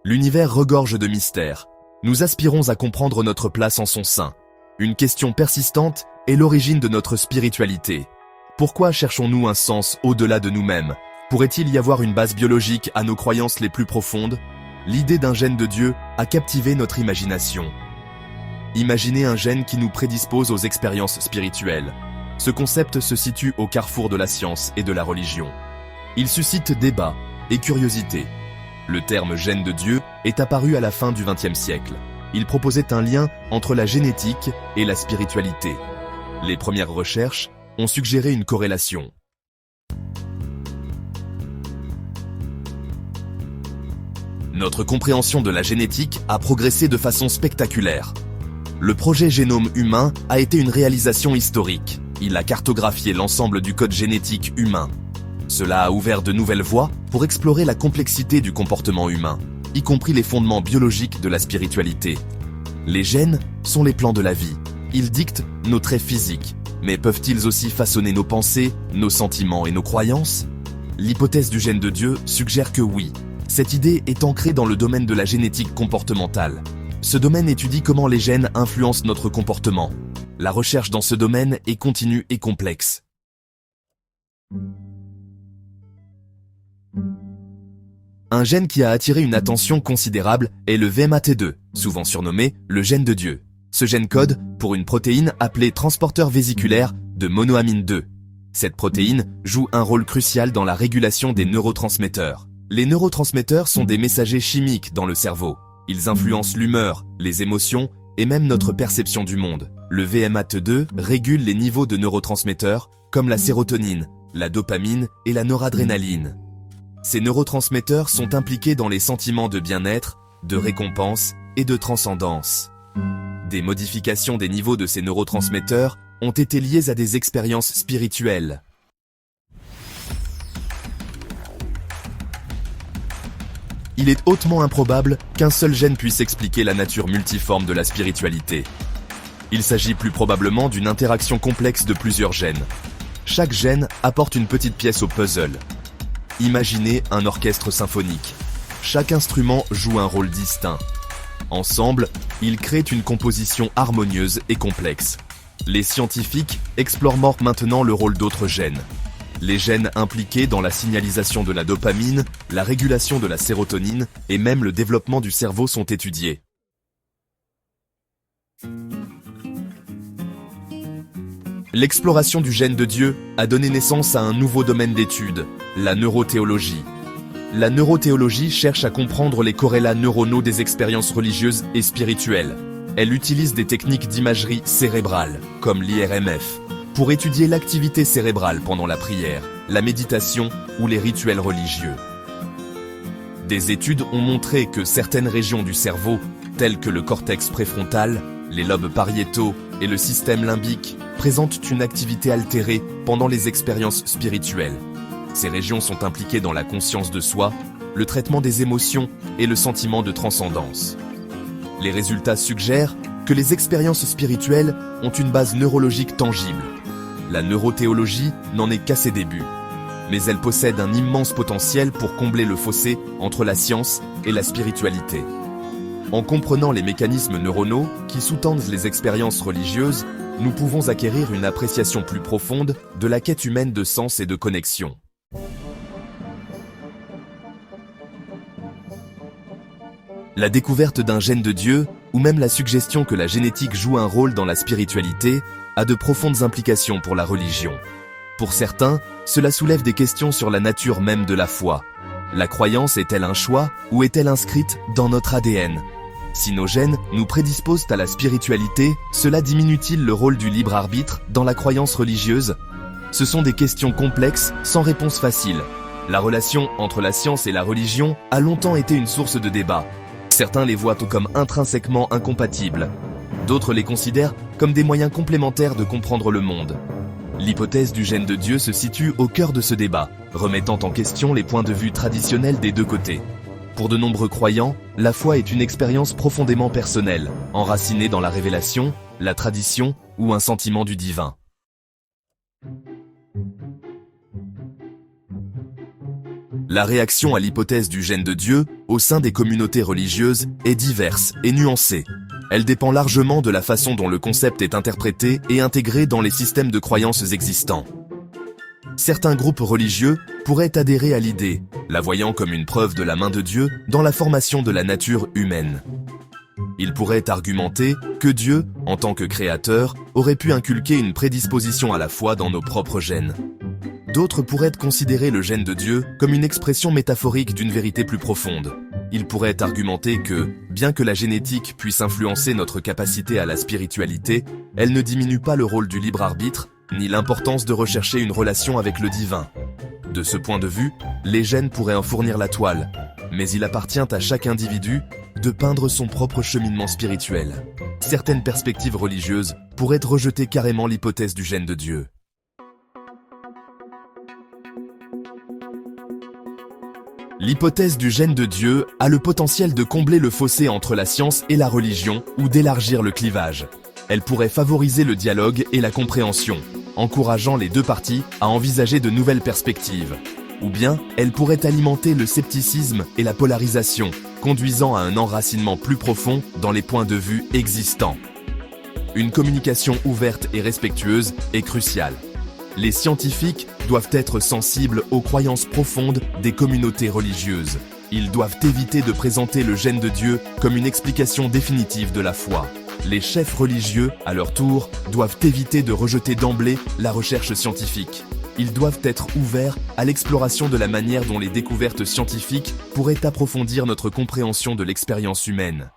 L'univers regorge de mystères. Nous aspirons à comprendre notre place en son sein. Une question persistante est l'origine de notre spiritualité. Pourquoi cherchons-nous un sens au-delà de nous-mêmes? Pourrait-il y avoir une base biologique à nos croyances les plus profondes? L'idée d'un gène de Dieu a captivé notre imagination. Imaginez un gène qui nous prédispose aux expériences spirituelles. Ce concept se situe au carrefour de la science et de la religion. Il suscite débat et curiosité. Le terme gène de Dieu est apparu à la fin du XXe siècle. Il proposait un lien entre la génétique et la spiritualité. Les premières recherches ont suggéré une corrélation. Notre compréhension de la génétique a progressé de façon spectaculaire. Le projet Génome humain a été une réalisation historique. Il a cartographié l'ensemble du code génétique humain. Cela a ouvert de nouvelles voies pour explorer la complexité du comportement humain, y compris les fondements biologiques de la spiritualité. Les gènes sont les plans de la vie. Ils dictent nos traits physiques, mais peuvent-ils aussi façonner nos pensées, nos sentiments et nos croyances? L'hypothèse du gène de Dieu suggère que oui. Cette idée est ancrée dans le domaine de la génétique comportementale. Ce domaine étudie comment les gènes influencent notre comportement. La recherche dans ce domaine est continue et complexe. Un gène qui a attiré une attention considérable est le VMAT2, souvent surnommé le gène de Dieu. Ce gène code pour une protéine appelée transporteur vésiculaire de monoamine 2. Cette protéine joue un rôle crucial dans la régulation des neurotransmetteurs. Les neurotransmetteurs sont des messagers chimiques dans le cerveau. Ils influencent l'humeur, les émotions et même notre perception du monde. Le VMAT2 régule les niveaux de neurotransmetteurs comme la sérotonine, la dopamine et la noradrénaline. Ces neurotransmetteurs sont impliqués dans les sentiments de bien-être, de récompense et de transcendance. Des modifications des niveaux de ces neurotransmetteurs ont été liées à des expériences spirituelles. Il est hautement improbable qu'un seul gène puisse expliquer la nature multiforme de la spiritualité. Il s'agit plus probablement d'une interaction complexe de plusieurs gènes. Chaque gène apporte une petite pièce au puzzle. Imaginez un orchestre symphonique. Chaque instrument joue un rôle distinct. Ensemble, ils créent une composition harmonieuse et complexe. Les scientifiques explorent maintenant le rôle d'autres gènes. Les gènes impliqués dans la signalisation de la dopamine, la régulation de la sérotonine et même le développement du cerveau sont étudiés. L'exploration du gène de Dieu a donné naissance à un nouveau domaine d'étude, la neurothéologie. La neurothéologie cherche à comprendre les corrélats neuronaux des expériences religieuses et spirituelles. Elle utilise des techniques d'imagerie cérébrale, comme l'IRMF, pour étudier l'activité cérébrale pendant la prière, la méditation ou les rituels religieux. Des études ont montré que certaines régions du cerveau, telles que le cortex préfrontal, les lobes pariétaux et le système limbique, présentent une activité altérée pendant les expériences spirituelles. Ces régions sont impliquées dans la conscience de soi, le traitement des émotions et le sentiment de transcendance. Les résultats suggèrent que les expériences spirituelles ont une base neurologique tangible. La neurothéologie n'en est qu'à ses débuts, mais elle possède un immense potentiel pour combler le fossé entre la science et la spiritualité. En comprenant les mécanismes neuronaux qui sous-tendent les expériences religieuses, nous pouvons acquérir une appréciation plus profonde de la quête humaine de sens et de connexion. La découverte d'un gène de Dieu, ou même la suggestion que la génétique joue un rôle dans la spiritualité, a de profondes implications pour la religion. Pour certains, cela soulève des questions sur la nature même de la foi. La croyance est-elle un choix ou est-elle inscrite dans notre ADN? Si nos gènes nous prédisposent à la spiritualité, cela diminue-t-il le rôle du libre arbitre dans la croyance religieuse? Ce sont des questions complexes, sans réponse facile. La relation entre la science et la religion a longtemps été une source de débat. Certains les voient comme intrinsèquement incompatibles. D'autres les considèrent comme des moyens complémentaires de comprendre le monde. L'hypothèse du gène de Dieu se situe au cœur de ce débat, remettant en question les points de vue traditionnels des deux côtés. Pour de nombreux croyants, la foi est une expérience profondément personnelle, enracinée dans la révélation, la tradition ou un sentiment du divin. La réaction à l'hypothèse du gène de Dieu au sein des communautés religieuses, est diverse et nuancée. Elle dépend largement de la façon dont le concept est interprété et intégré dans les systèmes de croyances existants. Certains groupes religieux pourraient adhérer à l'idée, la voyant comme une preuve de la main de Dieu dans la formation de la nature humaine. Ils pourraient argumenter que Dieu, en tant que créateur, aurait pu inculquer une prédisposition à la foi dans nos propres gènes. D'autres pourraient considérer le gène de Dieu comme une expression métaphorique d'une vérité plus profonde. Ils pourraient argumenter que, bien que la génétique puisse influencer notre capacité à la spiritualité, elle ne diminue pas le rôle du libre arbitre, ni l'importance de rechercher une relation avec le divin. De ce point de vue, les gènes pourraient en fournir la toile, mais il appartient à chaque individu de peindre son propre cheminement spirituel. Certaines perspectives religieuses pourraient rejeter carrément l'hypothèse du gène de Dieu. L'hypothèse du gène de Dieu a le potentiel de combler le fossé entre la science et la religion ou d'élargir le clivage. Elle pourrait favoriser le dialogue et la compréhension, encourageant les deux parties à envisager de nouvelles perspectives. Ou bien, elle pourrait alimenter le scepticisme et la polarisation, conduisant à un enracinement plus profond dans les points de vue existants. Une communication ouverte et respectueuse est cruciale. Les scientifiques doivent être sensibles aux croyances profondes des communautés religieuses. Ils doivent éviter de présenter le gène de Dieu comme une explication définitive de la foi. Les chefs religieux, à leur tour, doivent éviter de rejeter d'emblée la recherche scientifique. Ils doivent être ouverts à l'exploration de la manière dont les découvertes scientifiques pourraient approfondir notre compréhension de l'expérience humaine.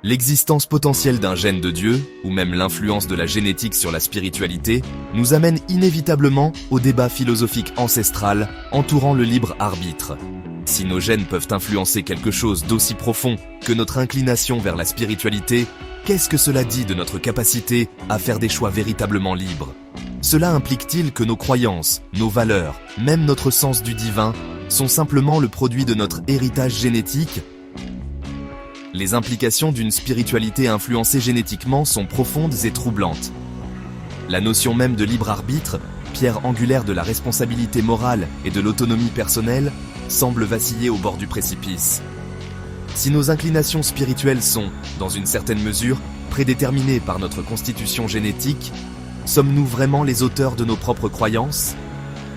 L'existence potentielle d'un gène de Dieu, ou même l'influence de la génétique sur la spiritualité, nous amène inévitablement au débat philosophique ancestral entourant le libre arbitre. Si nos gènes peuvent influencer quelque chose d'aussi profond que notre inclination vers la spiritualité, qu'est-ce que cela dit de notre capacité à faire des choix véritablement libres? Cela implique-t-il que nos croyances, nos valeurs, même notre sens du divin, sont simplement le produit de notre héritage génétique? Les implications d'une spiritualité influencée génétiquement sont profondes et troublantes. La notion même de libre arbitre, pierre angulaire de la responsabilité morale et de l'autonomie personnelle, semble vaciller au bord du précipice. Si nos inclinations spirituelles sont, dans une certaine mesure, prédéterminées par notre constitution génétique, sommes-nous vraiment les auteurs de nos propres croyances?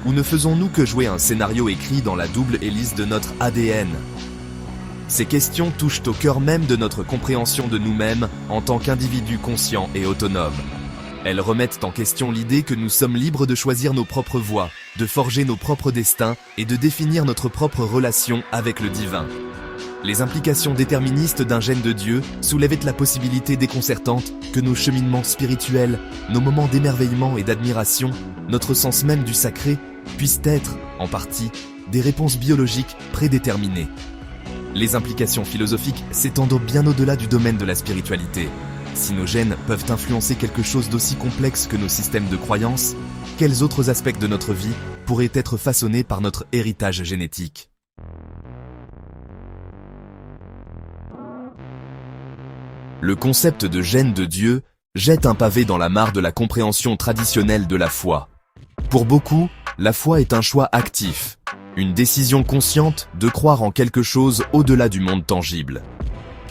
Ou ne faisons-nous que jouer un scénario écrit dans la double hélice de notre ADN? Ces questions touchent au cœur même de notre compréhension de nous-mêmes en tant qu'individus conscients et autonomes. Elles remettent en question l'idée que nous sommes libres de choisir nos propres voies, de forger nos propres destins et de définir notre propre relation avec le divin. Les implications déterministes d'un gène de Dieu soulèvent la possibilité déconcertante que nos cheminements spirituels, nos moments d'émerveillement et d'admiration, notre sens même du sacré, puissent être, en partie, des réponses biologiques prédéterminées. Les implications philosophiques s'étendent bien au-delà du domaine de la spiritualité. Si nos gènes peuvent influencer quelque chose d'aussi complexe que nos systèmes de croyances, quels autres aspects de notre vie pourraient être façonnés par notre héritage génétique? Le concept de gène de Dieu jette un pavé dans la mare de la compréhension traditionnelle de la foi. Pour beaucoup, la foi est un choix actif, une décision consciente de croire en quelque chose au-delà du monde tangible.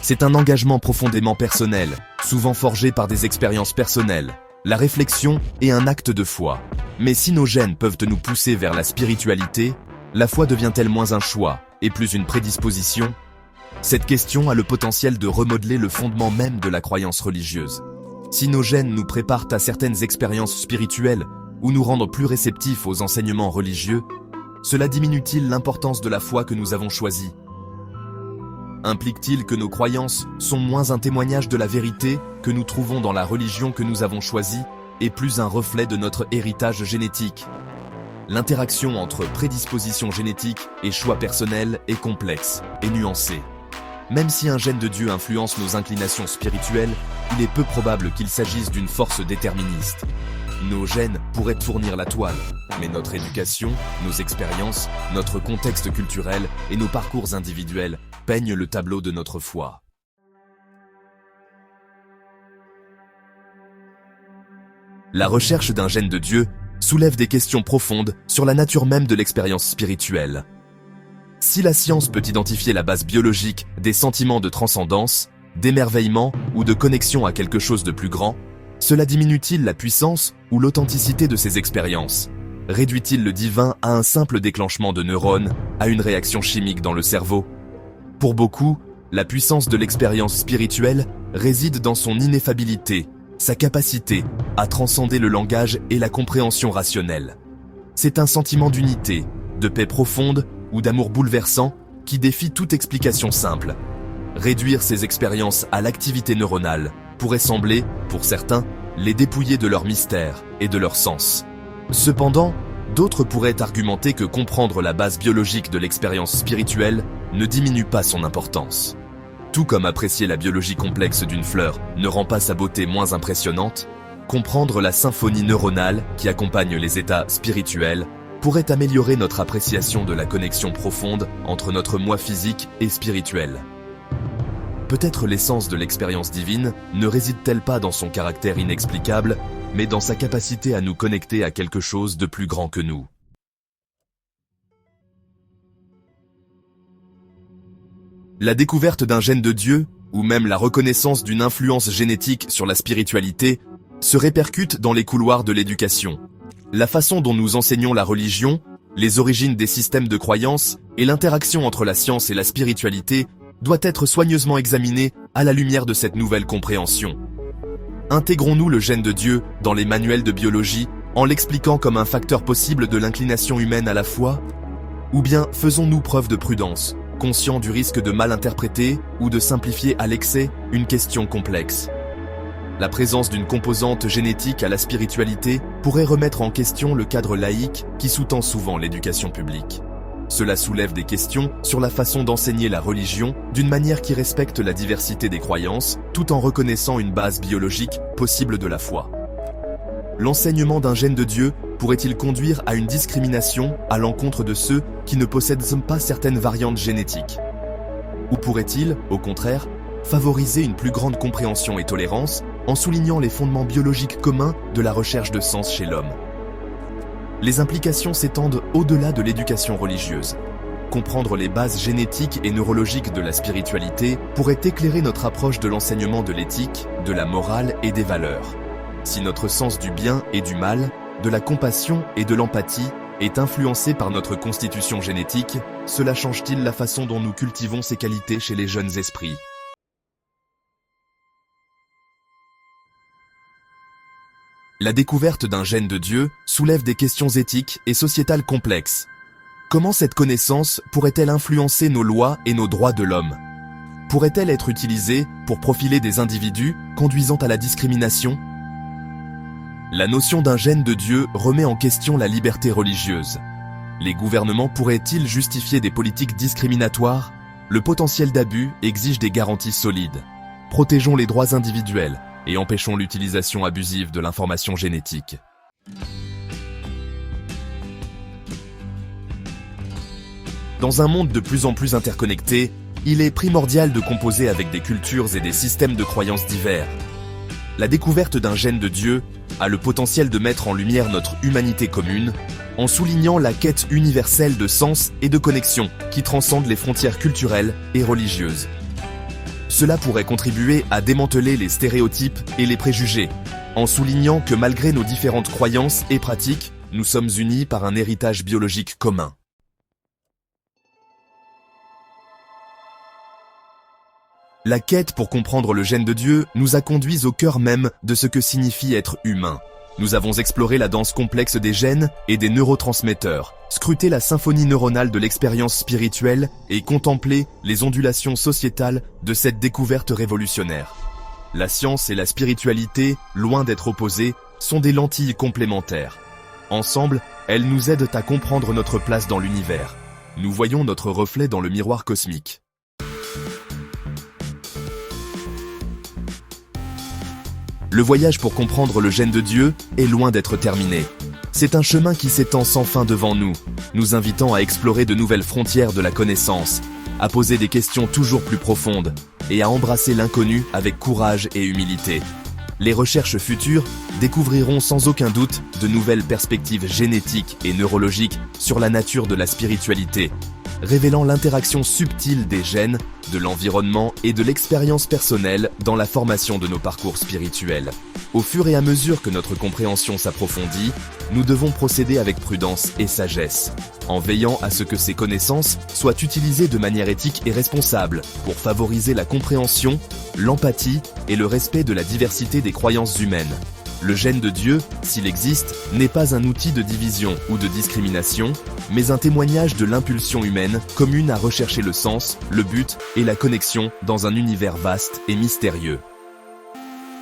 C'est un engagement profondément personnel, souvent forgé par des expériences personnelles. La réflexion est un acte de foi. Mais si nos gènes peuvent nous pousser vers la spiritualité, la foi devient-elle moins un choix et plus une prédisposition? Cette question a le potentiel de remodeler le fondement même de la croyance religieuse. Si nos gènes nous préparent à certaines expériences spirituelles ou nous rendent plus réceptifs aux enseignements religieux, cela diminue-t-il l'importance de la foi que nous avons choisie? Implique-t-il que nos croyances sont moins un témoignage de la vérité que nous trouvons dans la religion que nous avons choisie et plus un reflet de notre héritage génétique? L'interaction entre prédisposition génétique et choix personnel est complexe et nuancée. Même si un gène de Dieu influence nos inclinations spirituelles, il est peu probable qu'il s'agisse d'une force déterministe. Nos gènes pourraient fournir la toile, mais notre éducation, nos expériences, notre contexte culturel et nos parcours individuels peignent le tableau de notre foi. La recherche d'un gène de Dieu soulève des questions profondes sur la nature même de l'expérience spirituelle. Si la science peut identifier la base biologique des sentiments de transcendance, d'émerveillement ou de connexion à quelque chose de plus grand, cela diminue-t-il la puissance ou l'authenticité de ces expériences? Réduit-il le divin à un simple déclenchement de neurones, à une réaction chimique dans le cerveau? Pour beaucoup, la puissance de l'expérience spirituelle réside dans son ineffabilité, sa capacité à transcender le langage et la compréhension rationnelle. C'est un sentiment d'unité, de paix profonde ou d'amour bouleversant qui défie toute explication simple. Réduire ces expériences à l'activité neuronale pourrait sembler, pour certains, les dépouiller de leur mystère et de leur sens. Cependant, d'autres pourraient argumenter que comprendre la base biologique de l'expérience spirituelle ne diminue pas son importance. Tout comme apprécier la biologie complexe d'une fleur ne rend pas sa beauté moins impressionnante, comprendre la symphonie neuronale qui accompagne les états spirituels pourrait améliorer notre appréciation de la connexion profonde entre notre moi physique et spirituel. Peut-être l'essence de l'expérience divine ne réside-t-elle pas dans son caractère inexplicable, mais dans sa capacité à nous connecter à quelque chose de plus grand que nous. La découverte d'un gène de Dieu, ou même la reconnaissance d'une influence génétique sur la spiritualité, se répercute dans les couloirs de l'éducation. La façon dont nous enseignons la religion, les origines des systèmes de croyance et l'interaction entre la science et la spiritualité doit être soigneusement examinée à la lumière de cette nouvelle compréhension. Intégrons-nous le gène de Dieu dans les manuels de biologie en l'expliquant comme un facteur possible de l'inclination humaine à la foi? Ou bien faisons-nous preuve de prudence, conscients du risque de mal interpréter ou de simplifier à l'excès une question complexe? La présence d'une composante génétique à la spiritualité pourrait remettre en question le cadre laïque qui sous-tend souvent l'éducation publique. Cela soulève des questions sur la façon d'enseigner la religion d'une manière qui respecte la diversité des croyances, tout en reconnaissant une base biologique possible de la foi. L'enseignement d'un gène de Dieu pourrait-il conduire à une discrimination à l'encontre de ceux qui ne possèdent pas certaines variantes génétiques? Ou pourrait-il, au contraire, favoriser une plus grande compréhension et tolérance en soulignant les fondements biologiques communs de la recherche de sens chez l'homme? Les implications s'étendent au-delà de l'éducation religieuse. Comprendre les bases génétiques et neurologiques de la spiritualité pourrait éclairer notre approche de l'enseignement de l'éthique, de la morale et des valeurs. Si notre sens du bien et du mal, de la compassion et de l'empathie est influencé par notre constitution génétique, cela change-t-il la façon dont nous cultivons ces qualités chez les jeunes esprits? La découverte d'un gène de Dieu soulève des questions éthiques et sociétales complexes. Comment cette connaissance pourrait-elle influencer nos lois et nos droits de l'homme? Pourrait-elle être utilisée pour profiler des individus, conduisant à la discrimination? La notion d'un gène de Dieu remet en question la liberté religieuse. Les gouvernements pourraient-ils justifier des politiques discriminatoires? Le potentiel d'abus exige des garanties solides. Protégeons les droits individuels et empêchons l'utilisation abusive de l'information génétique. Dans un monde de plus en plus interconnecté, il est primordial de composer avec des cultures et des systèmes de croyances divers. La découverte d'un gène de Dieu a le potentiel de mettre en lumière notre humanité commune, en soulignant la quête universelle de sens et de connexion qui transcende les frontières culturelles et religieuses. Cela pourrait contribuer à démanteler les stéréotypes et les préjugés, en soulignant que malgré nos différentes croyances et pratiques, nous sommes unis par un héritage biologique commun. La quête pour comprendre le gène de Dieu nous a conduits au cœur même de ce que signifie être humain. Nous avons exploré la danse complexe des gènes et des neurotransmetteurs, scruté la symphonie neuronale de l'expérience spirituelle et contemplé les ondulations sociétales de cette découverte révolutionnaire. La science et la spiritualité, loin d'être opposées, sont des lentilles complémentaires. Ensemble, elles nous aident à comprendre notre place dans l'univers. Nous voyons notre reflet dans le miroir cosmique. Le voyage pour comprendre le gène de Dieu est loin d'être terminé. C'est un chemin qui s'étend sans fin devant nous, nous invitant à explorer de nouvelles frontières de la connaissance, à poser des questions toujours plus profondes et à embrasser l'inconnu avec courage et humilité. Les recherches futures découvriront sans aucun doute de nouvelles perspectives génétiques et neurologiques sur la nature de la spiritualité, révélant l'interaction subtile des gènes, de l'environnement et de l'expérience personnelle dans la formation de nos parcours spirituels. Au fur et à mesure que notre compréhension s'approfondit, nous devons procéder avec prudence et sagesse, en veillant à ce que ces connaissances soient utilisées de manière éthique et responsable pour favoriser la compréhension, l'empathie et le respect de la diversité des croyances humaines. Le gène de Dieu, s'il existe, n'est pas un outil de division ou de discrimination, mais un témoignage de l'impulsion humaine commune à rechercher le sens, le but et la connexion dans un univers vaste et mystérieux.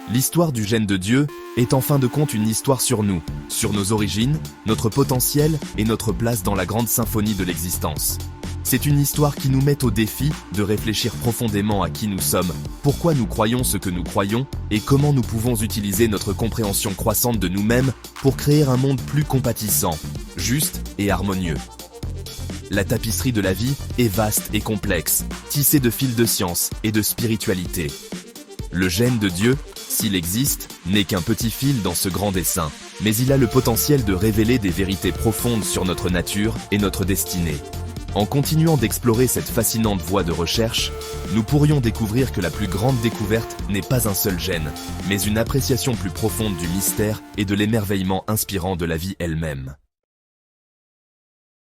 L'histoire du gène de Dieu est en fin de compte une histoire sur nous, sur nos origines, notre potentiel et notre place dans la grande symphonie de l'existence. C'est une histoire qui nous met au défi de réfléchir profondément à qui nous sommes, pourquoi nous croyons ce que nous croyons et comment nous pouvons utiliser notre compréhension croissante de nous-mêmes pour créer un monde plus compatissant, juste et harmonieux. La tapisserie de la vie est vaste et complexe, tissée de fils de science et de spiritualité. Le gène de Dieu, s'il existe, n'est qu'un petit fil dans ce grand dessin, mais il a le potentiel de révéler des vérités profondes sur notre nature et notre destinée. En continuant d'explorer cette fascinante voie de recherche, nous pourrions découvrir que la plus grande découverte n'est pas un seul gène, mais une appréciation plus profonde du mystère et de l'émerveillement inspirant de la vie elle-même.